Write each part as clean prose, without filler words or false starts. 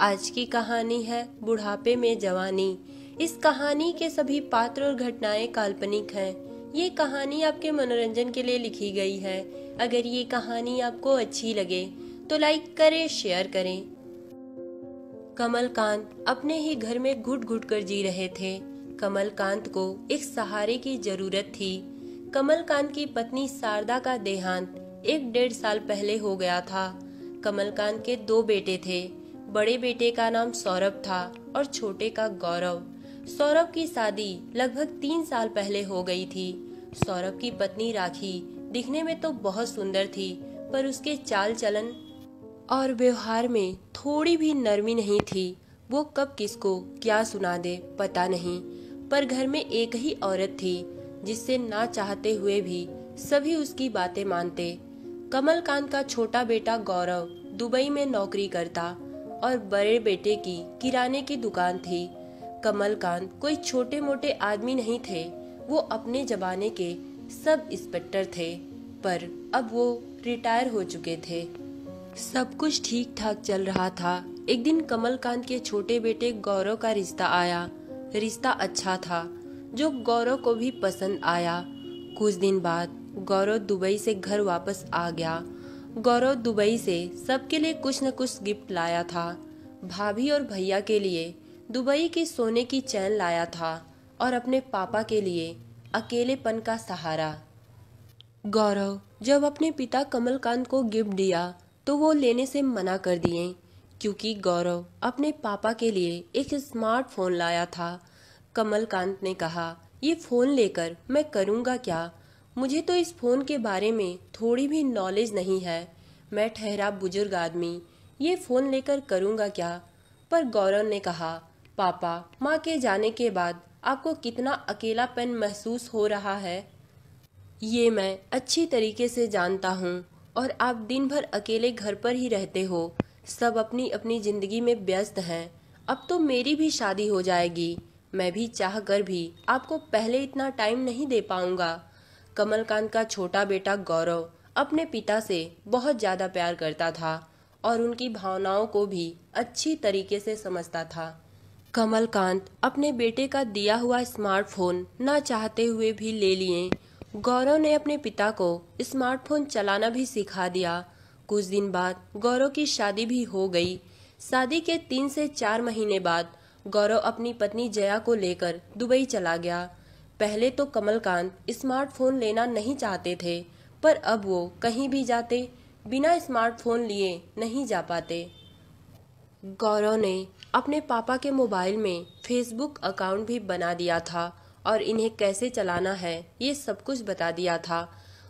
आज की कहानी है बुढ़ापे में जवानी। इस कहानी के सभी पात्र और घटनाएं काल्पनिक हैं। ये कहानी आपके मनोरंजन के लिए लिखी गई है। अगर ये कहानी आपको अच्छी लगे तो लाइक करें, शेयर करें। कमलकांत अपने ही घर में घुट घुट कर जी रहे थे। कमलकांत को एक सहारे की जरूरत थी। कमलकांत की पत्नी शारदा का देहांत 1-1.5 साल पहले हो गया था। कमलकांत के 2 बेटे थे। बड़े बेटे का नाम सौरभ था और छोटे का गौरव। सौरभ की शादी लगभग 3 साल पहले हो गई थी। सौरभ की पत्नी राखी दिखने में तो बहुत सुंदर थी, पर उसके चाल चलन और व्यवहार में थोड़ी भी नरमी नहीं थी। वो कब किसको क्या सुना दे पता नहीं, पर घर में एक ही औरत थी जिससे ना चाहते हुए भी सभी उसकी बातें मानते। कमलकांत का छोटा बेटा गौरव दुबई में नौकरी करता और बड़े बेटे की किराने की दुकान थी। कमलकांत कोई छोटे मोटे आदमी नहीं थे। वो अपने जमाने के सब इंस्पेक्टर थे, पर अब वो रिटायर हो चुके थे। सब कुछ ठीक ठाक चल रहा था। एक दिन कमलकांत के छोटे बेटे गौरव का रिश्ता आया। रिश्ता अच्छा था, जो गौरव को भी पसंद आया। कुछ दिन बाद गौरव दुबई से घर वापस आ गया। गौरव दुबई से सबके लिए कुछ न कुछ गिफ्ट लाया था। भाभी और भैया के लिए दुबई की सोने की चैन लाया था और अपने पापा के लिए अकेलेपन का सहारा। गौरव जब अपने पिता कमलकांत को गिफ्ट दिया तो वो लेने से मना कर दिए, क्योंकि गौरव अपने पापा के लिए एक स्मार्टफोन लाया था। कमलकांत ने कहा, ये फोन लेकर मैं करूँगा क्या? मुझे तो इस फोन के बारे में थोड़ी भी नॉलेज नहीं है। मैं ठहरा बुजुर्ग आदमी, ये फोन लेकर करूँगा क्या? पर गौरव ने कहा, पापा, माँ के जाने के बाद आपको कितना अकेलापन महसूस हो रहा है, ये मैं अच्छी तरीके से जानता हूँ। और आप दिन भर अकेले घर पर ही रहते हो। सब अपनी अपनी जिंदगी में व्यस्त हैं। अब तो मेरी भी शादी हो जाएगी। मैं भी चाह कर भी आपको पहले इतना टाइम नहीं दे पाऊंगा। कमलकांत का छोटा बेटा गौरव अपने पिता से बहुत ज्यादा प्यार करता था और उनकी भावनाओं को भी अच्छी तरीके से समझता था। कमलकांत अपने बेटे का दिया हुआ स्मार्टफोन ना चाहते हुए भी ले लिए। गौरव ने अपने पिता को स्मार्टफोन चलाना भी सिखा दिया। कुछ दिन बाद गौरव की शादी भी हो गई। शादी के 3 से 4 महीने बाद गौरव अपनी पत्नी जया को लेकर दुबई चला गया। पहले तो कमलकांत स्मार्टफोन लेना नहीं चाहते थे, पर अब वो कहीं भी जाते बिना स्मार्टफोन लिए नहीं जा पाते। गौरव ने अपने पापा के मोबाइल में फेसबुक अकाउंट भी बना दिया था और इन्हें कैसे चलाना है ये सब कुछ बता दिया था।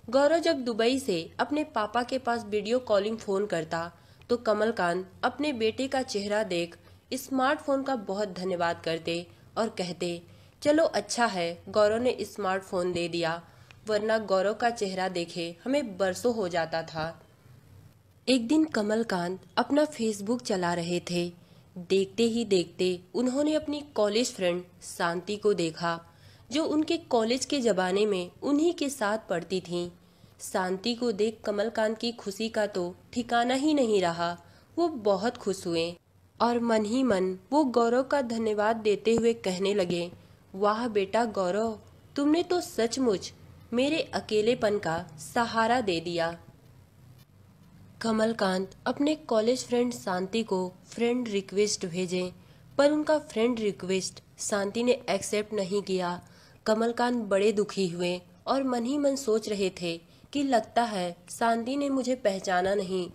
गौरव जब दुबई से अपने पापा के पास वीडियो कॉलिंग फोन करता तो कमलकांत अपने बेटे का चेहरा देख स्मार्टफोन का बहुत धन्यवाद करते और कहते, चलो अच्छा है गौरव ने स्मार्टफोन दे दिया, वरना गौरव का चेहरा देखे हमें बरसों हो जाता था। एक दिन कमलकांत अपना फेसबुक चला रहे थे। देखते ही देखते उन्होंने अपनी कॉलेज फ्रेंड शांति को देखा, जो उनके कॉलेज के जमाने में उन्हीं के साथ पढ़ती थीं। शांति को देख कमलकांत की खुशी का तो ठिकाना ही नहीं रहा। वो बहुत खुश हुए और मन ही मन वो गौरव का धन्यवाद देते हुए कहने लगे, वाह बेटा गौरव, तुमने तो सचमुच मेरे अकेलेपन का सहारा दे दिया। कमलकांत अपने कॉलेज फ्रेंड शांति को फ्रेंड रिक्वेस्ट भेजे, पर उनका फ्रेंड रिक्वेस्ट शांति ने एक्सेप्ट नहीं किया। कमलकांत बड़े दुखी हुए और मन ही मन सोच रहे थे कि लगता है शांति ने मुझे पहचाना नहीं।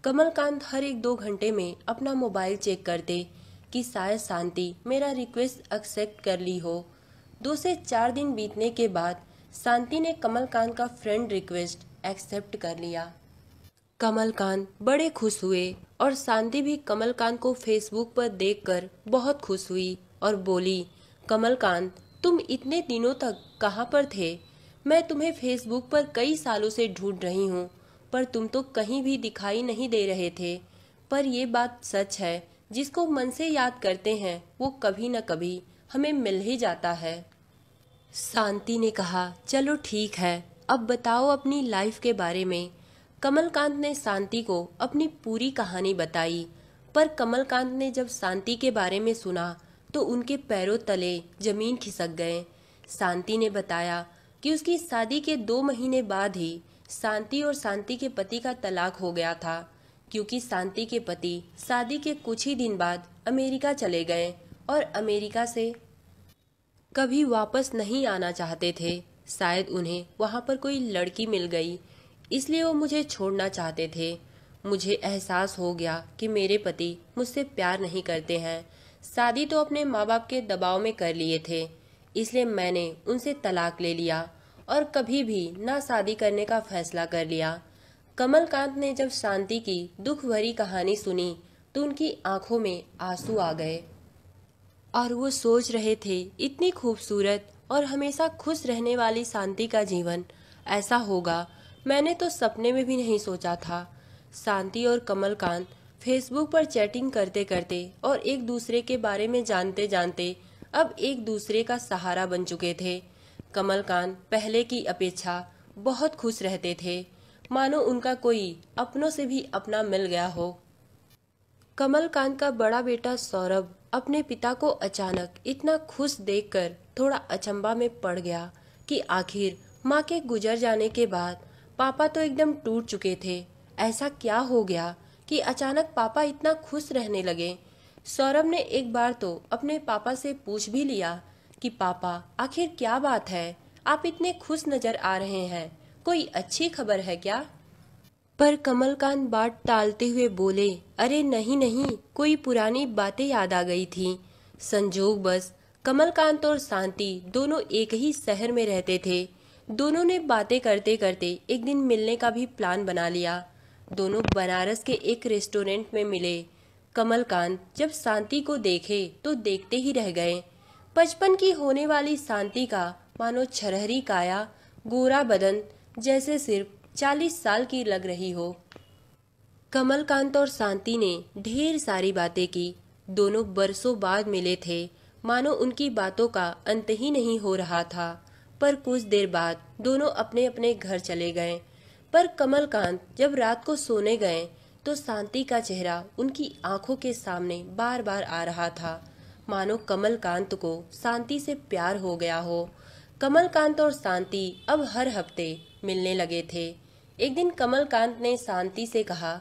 कमलकांत हर 1-2 घंटे में अपना मोबाइल चेक करते कि शायद शांति मेरा रिक्वेस्ट एक्सेप्ट कर ली हो। 2 से 4 दिन बीतने के बाद शांति ने कमलकांत का फ्रेंड रिक्वेस्ट एक्सेप्ट कर लिया। कमलकांत बड़े खुश हुए और शांति भी कमलकांत को फेसबुक पर देखकर बहुत खुश हुई और बोली, कमलकांत, तुम इतने दिनों तक कहाँ पर थे? मैं तुम्हें फेसबुक पर कई सालों से ढूंढ रही हूँ, पर तुम तो कहीं भी दिखाई नहीं दे रहे थे। पर ये बात सच है, जिसको मन से याद करते हैं वो कभी न कभी हमें मिल ही जाता है। शांति ने कहा, चलो ठीक है, अब बताओ अपनी लाइफ के बारे में। कमलकांत ने शांति को अपनी पूरी कहानी बताई। पर कमलकांत ने जब शांति के बारे में सुना तो उनके पैरों तले जमीन खिसक गए। शांति ने बताया कि उसकी शादी के 2 महीने बाद ही शांति और शांति के पति का तलाक हो गया था, क्योंकि शांति के पति शादी के कुछ ही दिन बाद अमेरिका चले गए और अमेरिका से कभी वापस नहीं आना चाहते थे। शायद उन्हें वहां पर कोई लड़की मिल गई, इसलिए वो मुझे छोड़ना चाहते थे। मुझे एहसास हो गया कि मेरे पति मुझसे प्यार नहीं करते हैं। शादी तो अपने माँ बाप के दबाव में कर लिए थे, इसलिए मैंने उनसे तलाक ले लिया और कभी भी ना शादी करने का फैसला कर लिया। कमलकांत ने जब शांति की दुख भरी कहानी सुनी तो उनकी आंखों में आंसू आ गए और वो सोच रहे थे, इतनी खूबसूरत और हमेशा खुश रहने वाली शांति का जीवन ऐसा होगा, मैंने तो सपने में भी नहीं सोचा था। शांति और कमलकांत फेसबुक पर चैटिंग करते करते और एक दूसरे के बारे में जानते जानते अब एक दूसरे का सहारा बन चुके थे। कमलकांत पहले की अपेक्षा बहुत खुश रहते थे, मानो उनका कोई अपनों से भी अपना मिल गया हो। कमलकांत का बड़ा बेटा सौरभ अपने पिता को अचानक इतना खुश देखकर थोड़ा अचंभा में पड़ गया कि आखिर माँ के गुजर जाने के बाद पापा तो एकदम टूट चुके थे। ऐसा क्या हो गया कि अचानक पापा इतना खुश रहने लगे। सौरभ ने एक बार तो अपने पापा से पूछ भी लिया कि पापा आखिर क्या बात है, आप इतने खुश नजर आ रहे हैं, कोई अच्छी खबर है क्या? पर कमलकांत बात टालते हुए बोले, अरे नहीं नहीं, कोई पुरानी बातें याद आ गई थी। संजोग बस कमलकांत और शांति दोनों एक ही शहर में रहते थे। दोनों ने बातें करते करते एक दिन मिलने का भी प्लान बना लिया। दोनों बनारस के एक रेस्टोरेंट में मिले। कमलकांत जब शांति को देखे तो देखते ही रह गए। 55 की होने वाली शांति का मानो छरहरी काया, गोरा बदन, जैसे सिर्फ 40 साल की लग रही हो। कमलकांत और शांति ने ढेर सारी बातें की। दोनों बरसों बाद मिले थे, मानो उनकी बातों का अंत ही नहीं हो रहा था। पर कुछ देर बाद दोनों अपने अपने घर चले गए। पर कमलकांत जब रात को सोने गए तो शांति का चेहरा उनकी आंखों के सामने बार बार आ रहा था, मानो कमलकांत को शांति से प्यार हो गया हो। कमलकांत और शांति अब हर हफ्ते मिलने लगे थे। एक दिन कमलकांत ने शांति से कहा,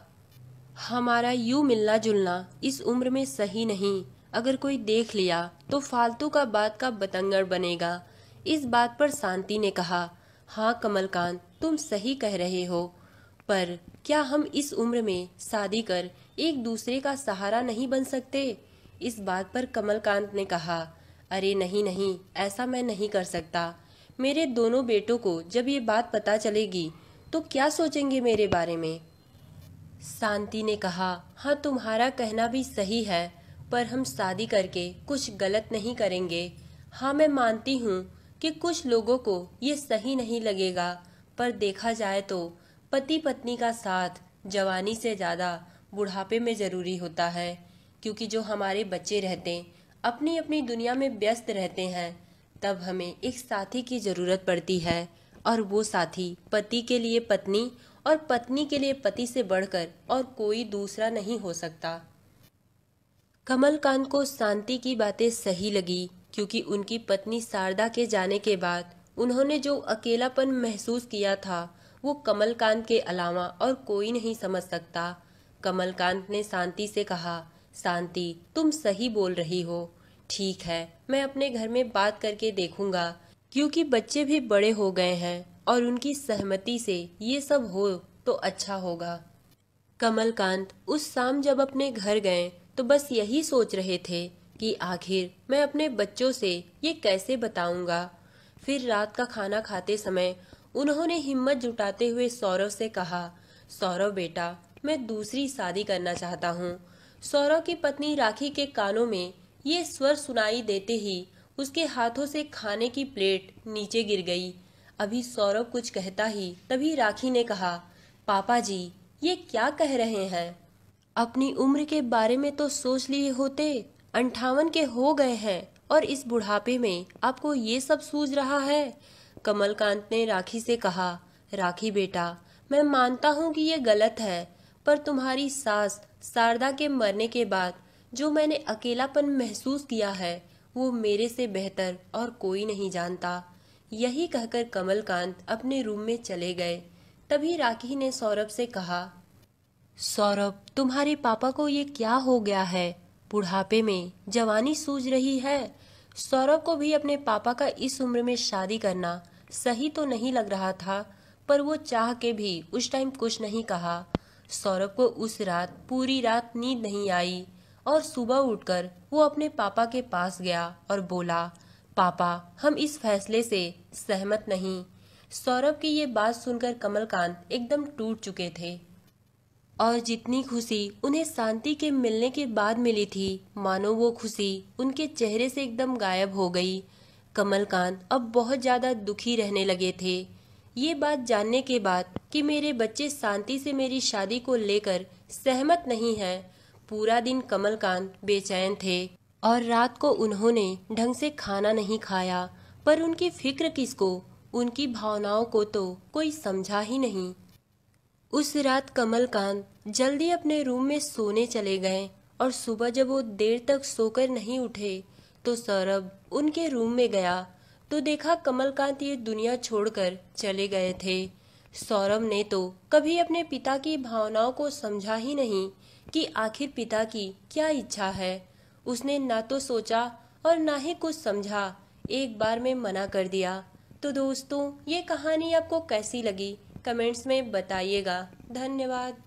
हमारा यूं मिलना जुलना इस उम्र में सही नहीं। अगर कोई देख लिया तो फालतू का बात का बतंगड़ बनेगा। इस बात पर शांति ने कहा, हाँ कमलकांत, तुम सही कह रहे हो, पर क्या हम इस उम्र में शादी कर एक दूसरे का सहारा नहीं बन सकते? इस बात पर कमलकांत ने कहा, अरे नहीं नहीं, ऐसा मैं नहीं कर सकता। मेरे दोनों बेटों को जब ये बात पता चलेगी तो क्या सोचेंगे मेरे बारे में? शांति ने कहा, हाँ तुम्हारा कहना भी सही है, पर हम शादी करके कुछ गलत नहीं करेंगे। हाँ मैं मानती हूँ कि कुछ लोगों को ये सही नहीं लगेगा, पर देखा जाए तो पति पत्नी का साथ जवानी से ज़्यादा बुढ़ापे में ज़रूरी होता है, क्योंकि जो हमारे बच्चे रहते अपनी अपनी दुनिया में व्यस्त रहते हैं, तब हमें एक साथी की ज़रूरत पड़ती है, और वो साथी पति के लिए पत्नी और पत्नी के लिए पति से बढ़कर और कोई दूसरा नहीं हो सकता। कमलकांत को शांति की बातें सही लगी, क्योंकि उनकी पत्नी शारदा के जाने के बाद उन्होंने जो अकेलापन महसूस किया था वो कमलकांत के अलावा और कोई नहीं समझ सकता। कमलकांत ने शांति से कहा, शांति तुम सही बोल रही हो, ठीक है मैं अपने घर में बात करके देखूंगा, क्योंकि बच्चे भी बड़े हो गए हैं और उनकी सहमति से ये सब हो तो अच्छा होगा। कमलकांत उस शाम जब अपने घर गए तो बस यही सोच रहे थे कि आखिर मैं अपने बच्चों से ये कैसे बताऊंगा। फिर रात का खाना खाते समय उन्होंने हिम्मत जुटाते हुए सौरव से कहा, सौरव बेटा मैं दूसरी शादी करना चाहता हूँ। सौरव की पत्नी राखी के कानों में ये स्वर सुनाई देते ही उसके हाथों से खाने की प्लेट नीचे गिर गई। अभी सौरव कुछ कहता ही तभी राखी ने कहा, पापा जी ये क्या कह रहे हैं? अपनी उम्र के बारे में तो सोच लिए होते। 58 के हो गए हैं और इस बुढ़ापे में आपको ये सब सूझ रहा है। कमलकांत ने राखी से कहा, राखी बेटा मैं मानता हूँ कि ये गलत है, पर तुम्हारी सास शारदा के मरने के बाद जो मैंने अकेलापन महसूस किया है वो मेरे से बेहतर और कोई नहीं जानता। यही कहकर कमलकांत अपने रूम में चले गए। तभी राखी ने सौरभ से कहा, सौरभ, तुम्हारे पापा को ये क्या हो गया है? बुढ़ापे में जवानी सूझ रही है। सौरभ को भी अपने पापा का इस उम्र में शादी करना सही तो नहीं लग रहा था, पर वो चाह के भी उस टाइम कुछ नहीं कहा। सौरभ को उस रात पूरी रात नींद नहीं आई और सुबह उठकर वो अपने पापा के पास गया और बोला, पापा, हम इस फैसले से सहमत नहीं। सौरभ की ये बात सुनकर कमलकांत एकदम टूट चुके थे और जितनी खुशी उन्हें शांति के मिलने के बाद मिली थी, मानो वो खुशी उनके चेहरे से एकदम गायब हो गई। कमलकांत अब बहुत ज्यादा दुखी रहने लगे थे। ये बात जानने के बाद कि मेरे बच्चे शांति से मेरी शादी को लेकर सहमत नहीं है, पूरा दिन कमलकांत बेचैन थे और रात को उन्होंने ढंग से खाना नहीं खाया। पर उनकी फिक्र किसको, उनकी भावनाओं को तो कोई समझा ही नहीं। उस रात कमलकांत जल्दी अपने रूम में सोने चले गए और सुबह जब वो देर तक सोकर नहीं उठे तो सौरभ उनके रूम में गया तो देखा कमलकांत ये दुनिया छोड़कर चले गए थे। सौरभ ने तो कभी अपने पिता की भावनाओं को समझा ही नहीं कि आखिर पिता की क्या इच्छा है। उसने ना तो सोचा और ना ही कुछ समझा, एक बार में मना कर दिया। तो दोस्तों, ये कहानी आपको कैसी लगी कमेंट्स में बताइएगा। धन्यवाद।